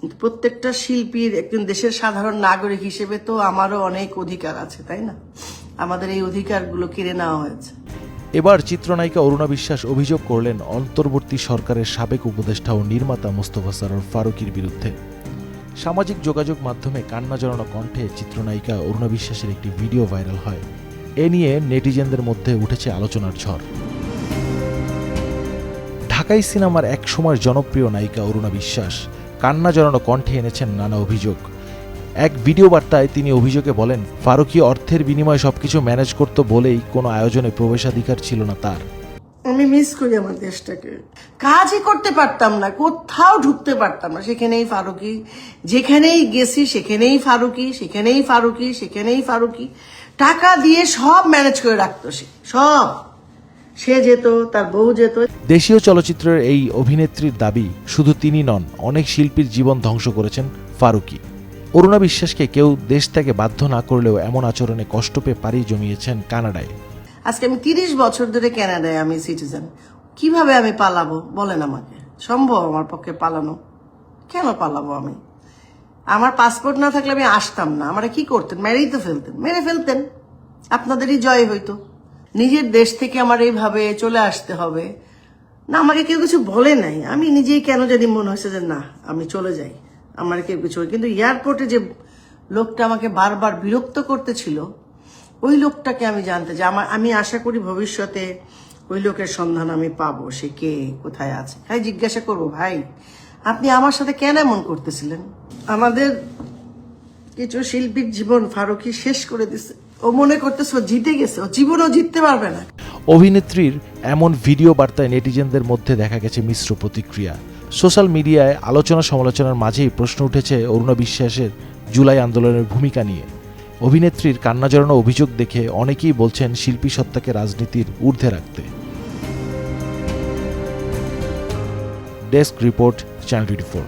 প্রত্যেকটা শিল্পীর একজন দেশের সাধারণ নাগরিক হিসেবে তো আমারও অনেক অধিকার আছে, তাই না? আমাদের এই অধিকারগুলো কেড়ে নেওয়া হয়েছে। এবার চিত্রনায়িকা অরুণা বিশ্বাস অভিযোগ করলেন অন্তর্বর্তী সরকারের সাবেক উপদেষ্টা ও নির্মাতা মোস্তফা সরোয়ার ফারুকীর বিরুদ্ধে। সামাজিক যোগাযোগ মাধ্যমে কান্না জড়ানো কণ্ঠে চিত্রনায়িকা অরুণা বিশ্বাসের একটি ভিডিও ভাইরাল হয়। এ নিয়ে নেটিজেনদের মধ্যে উঠেছে আলোচনার ঝড়। ঢাকাই সিনেমার এক সময়ের জনপ্রিয় নায়িকা অরুণা বিশ্বাস কান্না জড়ানো কণ্ঠে এনেছেন নানা অভিযোগ। এক ভিডিও বার্তায় তিনি অভিযোগে বলেন, ফারুকী অর্থের বিনিময়ে সবকিছু ম্যানেজ করত বলেই কোনো আয়োজনে প্রবেশাধিকার ছিল না তার। আমি মিস করি আমার দেশটাকে। কাজই করতে পারতাম না, কোথাও ঢুকতে পারতাম না, সেখানেই ফারুকী, যেখানেই গেছি সেখানেই ফারুকী, সেখানেই ফারুকী, সেখানেই ফারুকী। টাকা দিয়ে সব ম্যানেজ করে রাখতো সব। সে যেত, তার বউ যেত। দেশীয় চলচ্চিত্রের এই অভিনেত্রীর দাবি, শুধু তিনি নন, অনেক শিল্পীর জীবন ধ্বংস করেছেন ফারুকী। অরুণা বিশ্বাসকে কেউ দেশ থেকে বাধ্য না করলেও এমন আচরণে কষ্ট পেয়ে পাড়ি জমিয়েছেন কানাডায়। আজকে আমি 30 বছর ধরে কানাডায় আমি সিটিজেন। কিভাবে আমি পালাবো বলেন আমাকে? সম্ভব আমার পক্ষে পালানো? কেন পালাবো আমি? আমার পাসপোর্ট না থাকলে আমি আসতাম না। আমরা কি করতেন? মেরেই তো ফেলতেন, মেরে ফেলতেন, আপনাদেরই জয় হইতো। নিজের দেশ থেকে আমার এইভাবে চলে আসতে হবে না, আমাকে কেউ কিছু বলে নাই। আমি নিজেই কেন জানি মনে হয়েছে যে না, আমি চলে যাই, আমার কেউ কিছু। কিন্তু এয়ারপোর্টে যে লোকটা আমাকে বারবার বিরক্ত করতেছিল, ওই লোকটাকে আমি জানতে চাই। আমি আশা করি ভবিষ্যতে ওই লোকের সন্ধান আমি পাবো। সে কে, কোথায় আছে, তাই জিজ্ঞাসা করবো, ভাই আপনি আমার সাথে কেন এমন করতেছিলেন? আমাদের কিছু শিল্পীর জীবন ফারুকী শেষ করে দিছে। ও মনে করতেছে ও জিতে গেছে, ও জীবনও জিততে পারবে না। অভিনেত্রীর এমন ভিডিও বার্তায় নেটিজেনদের মধ্যে দেখা গেছে মিশ্র প্রতিক্রিয়া। সোশ্যাল মিডিয়ায় আলোচনা সমালোচনার মাঝেই প্রশ্ন উঠেছে অরুণা বিশ্বাসের জুলাই আন্দোলনের ভূমিকা নিয়ে। অভিনেত্রীর কান্না জড়ানো অভিযোগ দেখে অনেকেই বলছেন শিল্পী সত্তাকে রাজনীতির ঊর্ধ্বে রাখতে। Desk report, channel 24।